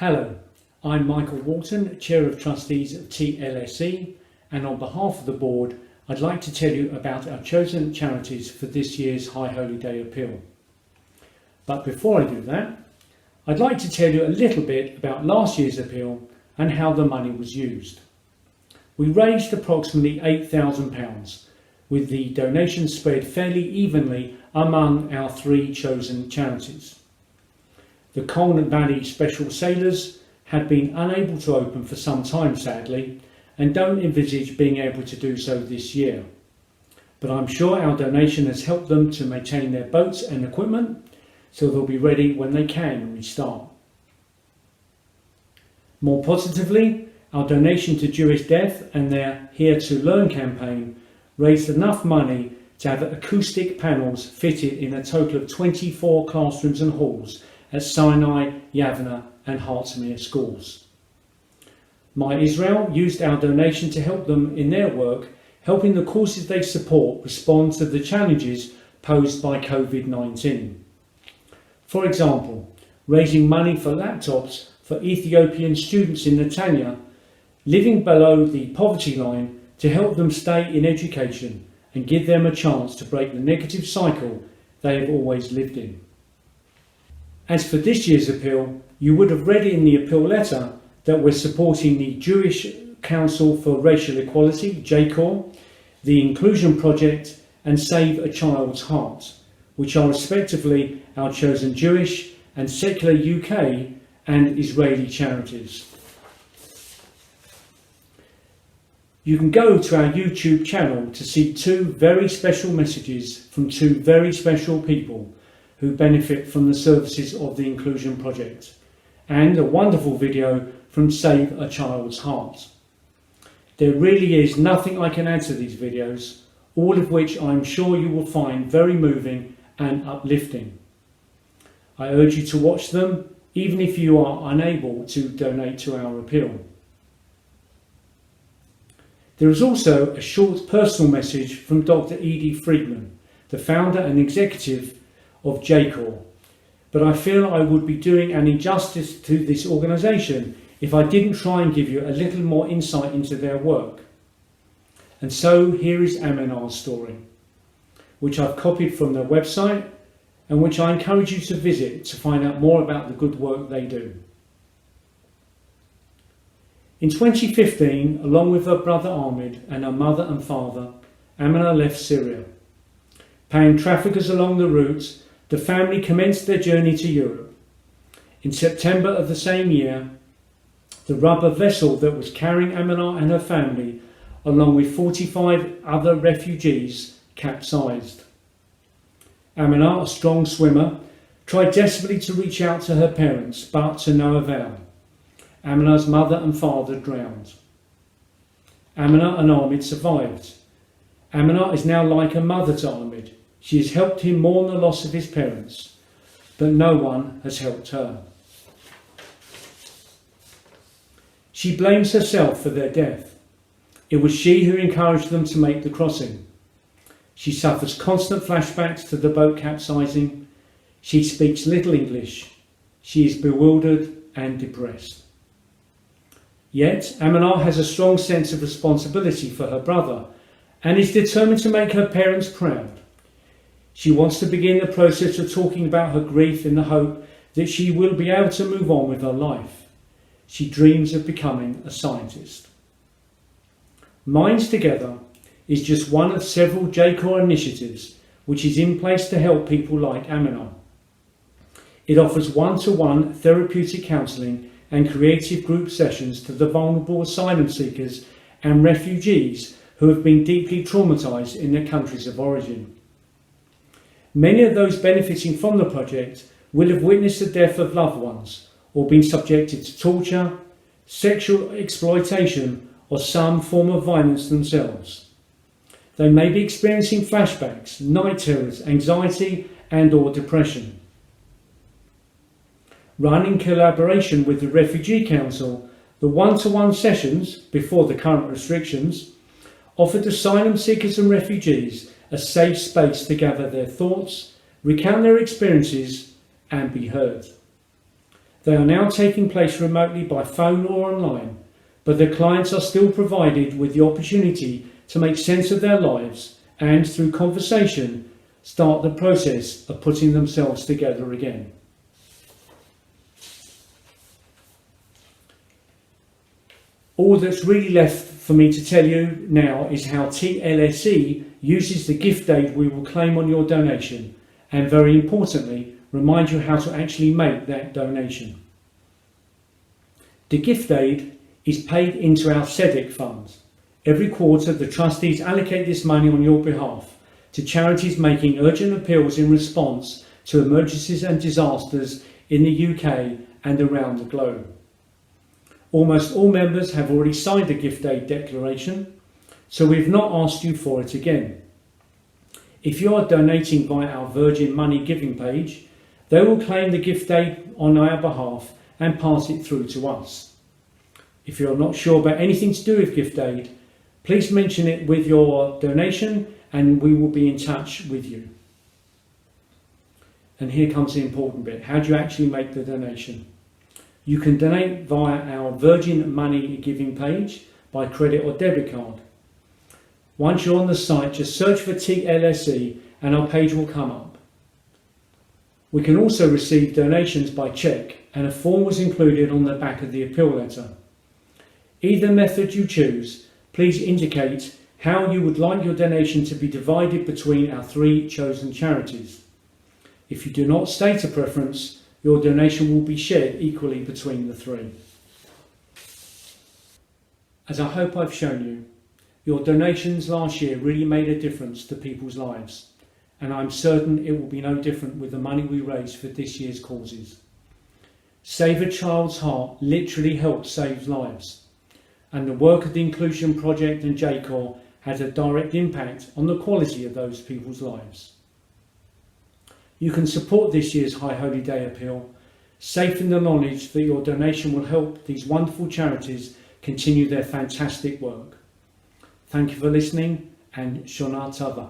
Hello, I'm Michael Walton, Chair of Trustees of TLSE, and on behalf of the Board, I'd like to tell you about our chosen charities for this year's High Holy Day Appeal. But before I do that, I'd like to tell you a little bit about last year's appeal and how the money was used. We raised approximately £8,000, with the donations spread fairly evenly among our three chosen charities. The Colne Valley Special Sailors had been unable to open for some time, sadly, and don't envisage being able to do so this year. But I'm sure our donation has helped them to maintain their boats and equipment, so they'll be ready when they can restart. More positively, our donation to Jewish Deaf and their Here to Learn campaign raised enough money to have acoustic panels fitted in a total of 24 classrooms and halls at Sinai, Yavna and Hartsmere schools. My Israel used our donation to help them in their work, helping the courses they support respond to the challenges posed by COVID-19. For example, raising money for laptops for Ethiopian students in Netanya living below the poverty line to help them stay in education and give them a chance to break the negative cycle they have always lived in. As for this year's appeal, you would have read in the appeal letter that we're supporting the Jewish Council for Racial Equality, JCOR, the Inclusion Project and Save a Child's Heart, which are respectively our chosen Jewish and secular UK and Israeli charities. You can go to our YouTube channel to see two very special messages from two very special people who benefit from the services of the Inclusion Project, and a wonderful video from Save a Child's Heart. There really is nothing I can add to these videos, all of which I'm sure you will find very moving and uplifting. I urge you to watch them, even if you are unable to donate to our appeal. There is also a short personal message from Dr. Edie Friedman, the founder and executive of JCOR, but I feel I would be doing an injustice to this organisation if I didn't try and give you a little more insight into their work. And so here is Aminar's story, which I've copied from their website and which I encourage you to visit to find out more about the good work they do. In 2015, along with her brother Ahmed and her mother and father, Aminar left Syria. Paying traffickers along the route, the family commenced their journey to Europe. In September of the same year, the rubber vessel that was carrying Aminar and her family, along with 45 other refugees, capsized. Aminar, a strong swimmer, tried desperately to reach out to her parents, but to no avail. Aminar's mother and father drowned. Aminar and Ahmed survived. Aminar is now like a mother to Ahmed. She has helped him mourn the loss of his parents, but no one has helped her. She blames herself for their death. It was she who encouraged them to make the crossing. She suffers constant flashbacks to the boat capsizing. She speaks little English. She is bewildered and depressed. Yet Aminar has a strong sense of responsibility for her brother and is determined to make her parents proud. She wants to begin the process of talking about her grief in the hope that she will be able to move on with her life. She dreams of becoming a scientist. Minds Together is just one of several JCOR initiatives which is in place to help people like Aminar. It offers one-to-one therapeutic counselling and creative group sessions to the vulnerable asylum seekers and refugees who have been deeply traumatised in their countries of origin. Many of those benefiting from the project will have witnessed the death of loved ones or been subjected to torture, sexual exploitation or some form of violence themselves. They may be experiencing flashbacks, night terrors, anxiety and/or depression. Run in collaboration with the Refugee Council, the one-to-one sessions, before the current restrictions, offered asylum seekers and refugees a safe space to gather their thoughts, recount their experiences and be heard. They are now taking place remotely by phone or online, but their clients are still provided with the opportunity to make sense of their lives and, through conversation, start the process of putting themselves together again. All that's really left for me to tell you now is how TLSE uses the gift aid we will claim on your donation, and very importantly, remind you how to actually make that donation. The gift aid is paid into our SEDIC funds. Every quarter, the trustees allocate this money on your behalf to charities making urgent appeals in response to emergencies and disasters in the UK and around the globe. Almost all members have already signed the gift aid declaration, so we've not asked you for it again. If you are donating via our Virgin Money giving page, they will claim the gift aid on our behalf and pass it through to us. If you're not sure about anything to do with gift aid, please mention it with your donation and we will be in touch with you. And here comes the important bit. How do you actually make the donation? You can donate via our Virgin Money giving page by credit or debit card. Once you're on the site, just search for TLSE and our page will come up. We can also receive donations by cheque, and a form was included on the back of the appeal letter. Either method you choose, please indicate how you would like your donation to be divided between our 3 chosen charities. If you do not state a preference, your donation will be shared equally between the 3. As I hope I've shown you, your donations last year really made a difference to people's lives, and I'm certain it will be no different with the money we raise for this year's causes. Save a Child's Heart literally helped save lives, and the work of the Inclusion Project and JCOR had a direct impact on the quality of those people's lives. You can support this year's High Holy Day appeal, safe in the knowledge that your donation will help these wonderful charities continue their fantastic work. Thank you for listening, and Shana Tova.